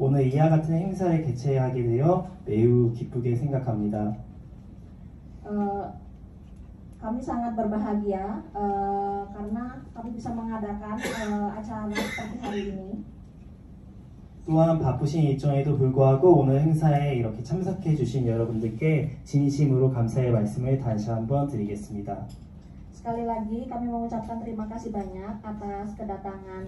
오늘 이와 같은 행사를 개최하게 되어 매우 기쁘게 생각합니다. Kami sangat berbahagia karena kami bisa mengadakan acara seperti hari ini. 또한 바쁘신 일정에도 불구하고 오늘 행사에 이렇게 참석해 주신 여러분들께 진심으로 감사의 말씀을 다시 한번 드리겠습니다. Sekali lagi kami mengucapkan terima kasih banyak atas kedatangan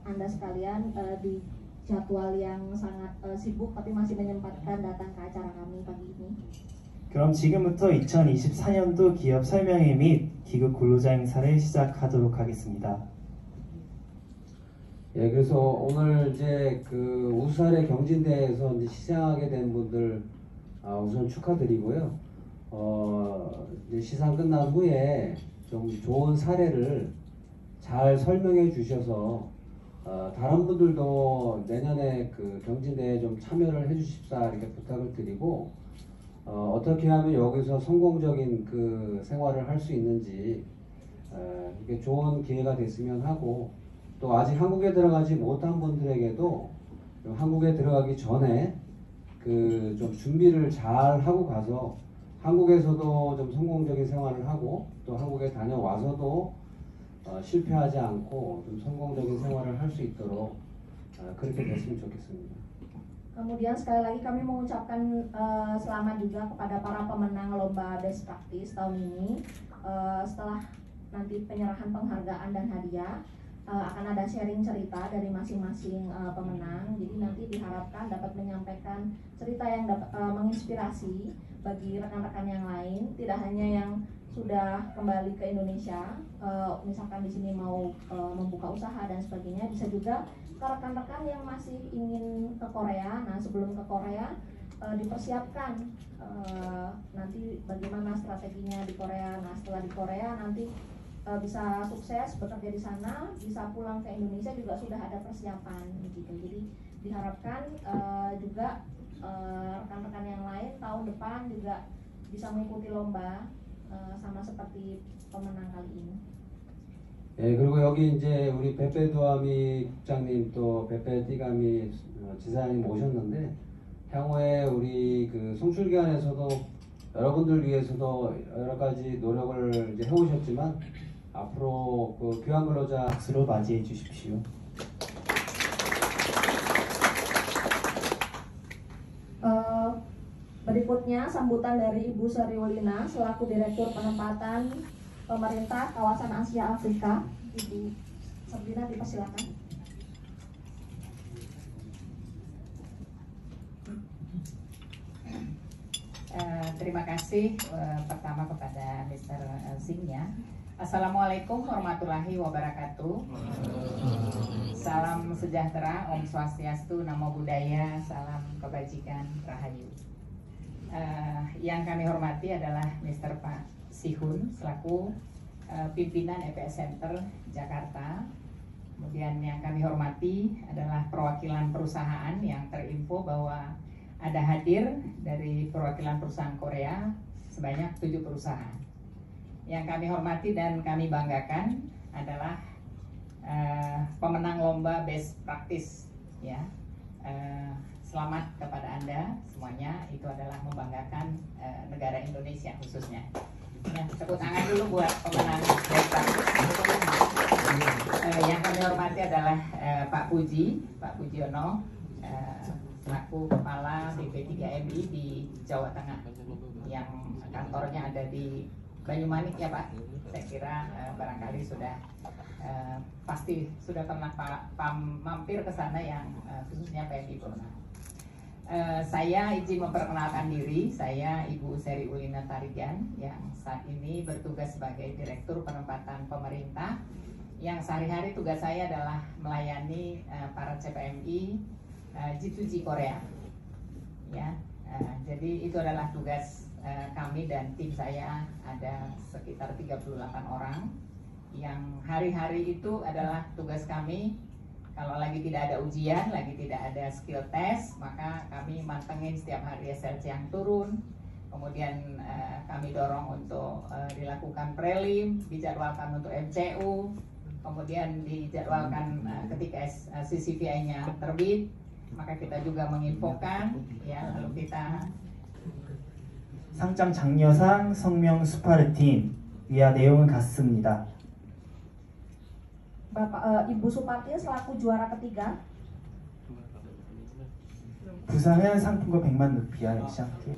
Anda sekalian di jadwal yang sangat sibuk tapi masih menyempatkan datang ke acara kami pagi ini. 그럼 지금부터 2024년도 기업 설명회 및 기급 근로자 행사를 시작하도록 하겠습니다. 예, 그래서 오늘 이제 그 우수사례 경진대회에서 이제 시상하게 된 분들 우선 축하드리고요. 이제 시상 끝난 후에 좀 좋은 사례를 잘 설명해 주셔서 다른 분들도 내년에 그 경진대회에 좀 참여를 해 주십사 이렇게 부탁을 드리고 어떻게 하면 여기서 성공적인 그 생활을 할 수 있는지 이게 좋은 기회가 됐으면 하고 또 아직 한국에 들어가지 못한 분들에게도 한국에 들어가기 전에 그 좀 준비를 잘 하고 가서 한국에서도 좀 성공적인 생활을 하고 또 한국에 다녀와서도 실패하지 않고 좀 성공적인 생활을 할 수 있도록 그렇게 됐으면 좋겠습니다. Kemudian sekali lagi kami mengucapkan selamat juga kepada para pemenang lomba Best Practice tahun ini. Setelah nanti penyerahan penghargaan dan hadiah, akan ada sharing cerita dari masing-masing pemenang. Jadi nanti diharapkan dapat menyampaikan cerita yang dapat menginspirasi bagi rekan-rekan yang lain, tidak hanya yang sudah kembali ke Indonesia, misalkan di sini mau membuka usaha dan sebagainya, bisa juga ke rekan-rekan yang masih ingin ke Korea. Nah, sebelum ke Korea dipersiapkan nanti bagaimana strateginya di Korea. Nah, setelah di Korea nanti bisa sukses bekerja di sana, bisa pulang ke Indonesia juga sudah ada persiapan gitu. Jadi diharapkan juga rekan-rekan yang lain tahun depan juga bisa mengikuti lomba sama seperti pemenang kali ini. 예, 그리고 여기 이제 우리 베페도아미 국장님 또 베페띠가미 지사님 오셨는데 향후에 우리 그 송출기관에서도 여러분들 위해서도 여러 가지 노력을 이제 해오셨지만 앞으로 그 교환근로자 박수로 맞이해 주십시오. Berikutnya sambutan dari Ibu Sriwulina selaku Direktur Penempatan Pemerintah Kawasan Asia Afrika. Ibu Sriwulina dipersilakan. Terima kasih pertama kepada Mr. Singh ya. Assalamualaikum warahmatullahi wabarakatuh. Salam sejahtera, Om Swastiastu, Namo Buddhaya, salam kebajikan, Rahayu. Yang kami hormati adalah Mr. Pak Sihun selaku pimpinan EPS Center Jakarta. Kemudian yang kami hormati adalah perwakilan perusahaan yang terinfo bahwa ada hadir dari perwakilan perusahaan Korea sebanyak 7 perusahaan. Yang kami hormati dan kami banggakan adalah pemenang lomba Best Practice ya. Selamat kepada Anda semuanya, itu adalah membanggakan negara Indonesia khususnya. Ya, tepuk tangan dulu buat pemenang Best Practice. Yang kami hormati adalah Pak Pujiono, selaku Kepala BP3MI di Jawa Tengah, yang kantornya ada di Banyumanik ya Pak. Saya kira barangkali sudah pasti sudah pernah mampir ke sana yang khususnya PMI Purna. Saya izin memperkenalkan diri, saya Ibu Sriwulina Tarigan yang saat ini bertugas sebagai Direktur Penempatan Pemerintah, yang sehari-hari tugas saya adalah melayani para CPMI G2G Korea. Ya, jadi itu adalah tugas kami dan tim saya, ada sekitar 38 orang yang hari-hari itu adalah tugas kami. Kalau lagi tidak ada ujian, lagi tidak ada skill test, maka kami mantengin setiap hari SLC yang turun. Kemudian kami dorong untuk dilakukan prelim, dijadwalkan untuk MCU, kemudian dijadwalkan ketika CCVI-nya terbit, maka kita juga menginfokan ya, lalu kita 상장 장려상 성명 수파르틴 이하 내용은 같습니다. Ibu Suparti selaku juara ketiga. 부상은 상품과 100만 루피아 액션케.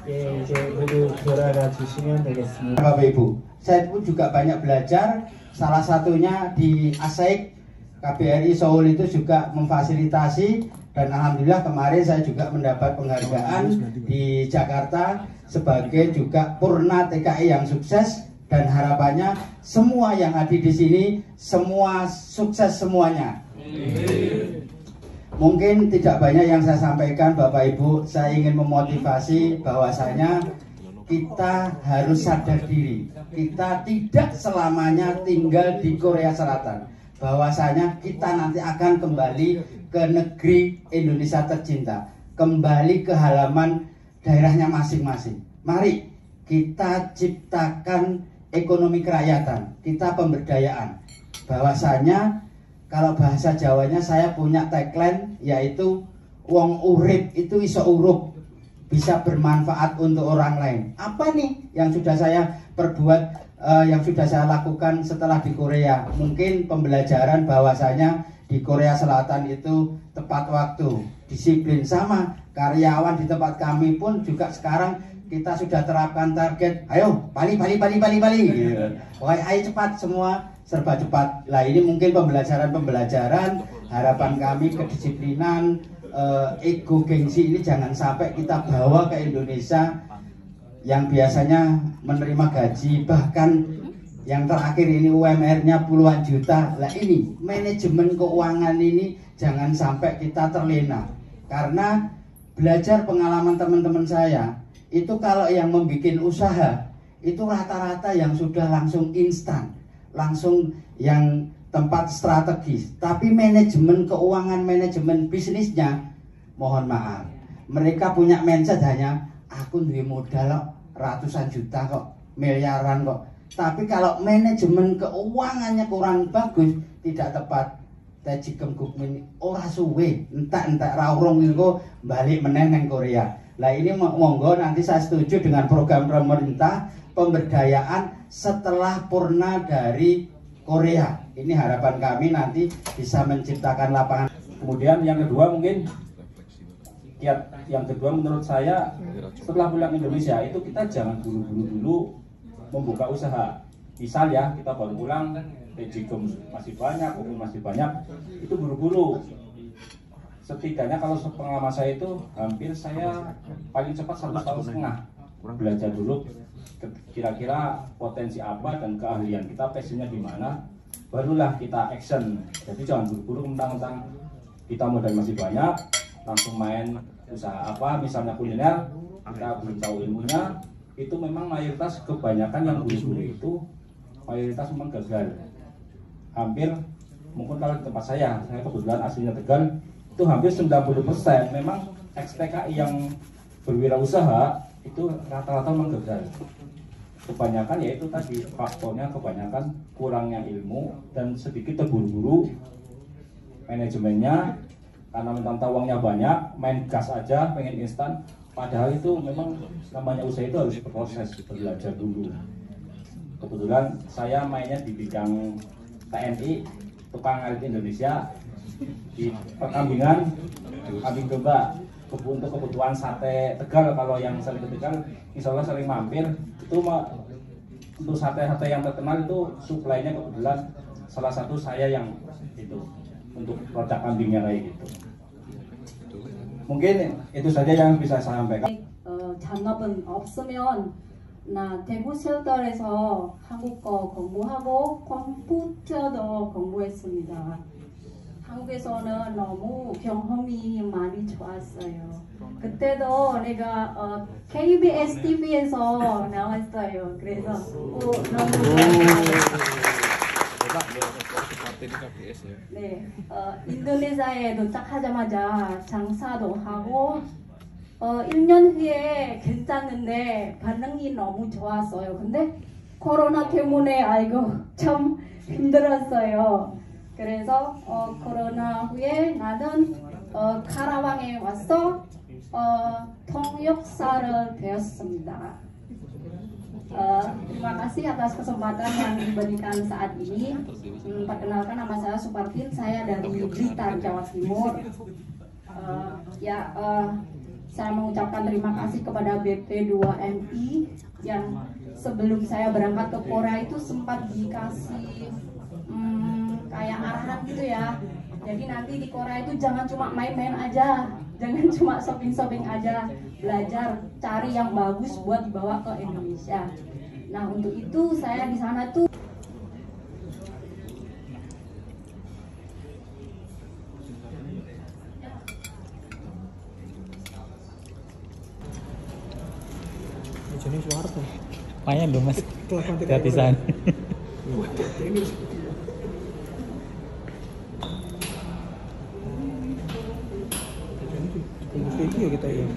예, 이제 모두 돌아가 주시면 되겠습니다. Bapak Ibu, saya pun juga banyak belajar. Salah satunya di ASEIK KBRI Seoul itu juga memfasilitasi, dan alhamdulillah kemarin saya juga mendapat penghargaan di Jakarta sebagai juga Purna TKI yang sukses, dan harapannya semua yang hadir di sini semua sukses semuanya. Mungkin tidak banyak yang saya sampaikan Bapak Ibu, saya ingin memotivasi bahwasanya kita harus sadar diri. Kita tidak selamanya tinggal di Korea Selatan. Bahwasanya kita nanti akan kembali ke negeri Indonesia tercinta, kembali ke halaman daerahnya masing-masing. Mari kita ciptakan ekonomi kerakyatan, kita pemberdayaan. Bahwasanya kalau bahasa Jawanya saya punya tagline, yaitu wong urip itu iso urup, bisa bermanfaat untuk orang lain. Apa nih yang sudah saya perbuat, yang sudah saya lakukan setelah di Korea? Mungkin pembelajaran bahwasanya di Korea Selatan itu tepat waktu, disiplin, sama karyawan di tempat kami pun juga sekarang kita sudah terapkan target, ayo balik gitu. Ayo cepat, semua serba cepat. Lah ini mungkin pembelajaran harapan kami, kedisiplinan, ego gengsi ini jangan sampai kita bawa ke Indonesia yang biasanya menerima gaji, bahkan yang terakhir ini UMR-nya puluhan juta. Lah ini manajemen keuangan ini jangan sampai kita terlena, karena belajar pengalaman teman-teman saya itu kalau yang membuat usaha itu rata-rata yang sudah langsung instan, langsung yang tempat strategis, tapi manajemen keuangan, manajemen bisnisnya mohon maaf, mereka punya mindset hanya aku duwe modal ratusan juta kok, miliaran kok, tapi kalau manajemen keuangannya kurang bagus, tidak tepat, teji kemkukmin ora suwe entek raurung iku balik meneh nang Korea. Lah ini monggo nanti saya setuju dengan program pemerintah pemberdayaan setelah purna dari Korea. Ini harapan kami nanti bisa menciptakan lapangan. Kemudian yang kedua mungkin yang kedua menurut saya setelah pulang Indonesia itu kita jangan buru-buru dulu membuka usaha. Misal ya kita baru pulang, Tejicom masih banyak, umum masih banyak, itu buru-buru. Setidaknya kalau pengalaman saya itu hampir saya paling cepat 1,5 tahun belajar dulu kira-kira potensi apa dan keahlian kita, passionnya di mana, barulah kita action. Jadi jangan buru-buru mentang-mentang kita modal masih banyak langsung main usaha apa, misalnya kuliner, kita belum tahu ilmunya. Itu memang mayoritas kebanyakan yang buru-buru itu mayoritas memang gagal. Hampir mungkin kalau di tempat saya kebetulan aslinya Tegal, itu hampir 90% memang ex-TKI yang berwirausaha itu rata-rata memang gagal. Kebanyakan yaitu tadi faktornya, kebanyakan kurangnya ilmu dan sedikit terburu-buru manajemennya, karena mentang-mentang uangnya banyak, main gas aja, pengen instan. Padahal itu memang namanya usaha itu harus berproses, belajar dulu. Kebetulan saya mainnya di bidang TNI, tukang ngarit Indonesia, di perkambingan, kambing domba. Untuk kebutuhan sate Tegal, kalau yang sering ke Tegal insya Allah sering mampir. Itu untuk sate-sate yang terkenal itu suplainya kebetulan salah satu saya yang itu untuk produk kambingnya kayak gitu. Mungkin itu saja yang bisa saya sampaikan. 잔업은 없으면 나 대구 쉘터에서 한국어 공부하고 컴퓨터도 공부했습니다. 한국에서는 너무 경험이 많이 좋았어요. 그때도 내가 KBS TV에서 나왔어요. 그래서 너무 좋았어요. 네, 인도네시아에 도착하자마자 장사도 하고 1년 후에 괜찮은데 반응이 너무 좋았어요. 근데 코로나 때문에 아이고 참 힘들었어요. 그래서 코로나 후에 나는 카라왕에 와서 통역사를 되었습니다. Terima kasih atas kesempatan yang diberikan saat ini. Perkenalkan, nama saya Supartin, saya dari Blitar, Jawa Timur. Saya mengucapkan terima kasih kepada BP2MI yang sebelum saya berangkat ke Korea itu sempat dikasih kayak arahan gitu ya. Jadi nanti di Korea itu jangan cuma main-main aja, jangan cuma shopping-shopping aja, belajar cari yang bagus buat dibawa ke Indonesia. Nah, untuk itu saya di sana tuh Ini suara tuh. Lumayan dong mas. Gratisan. Video kita ya.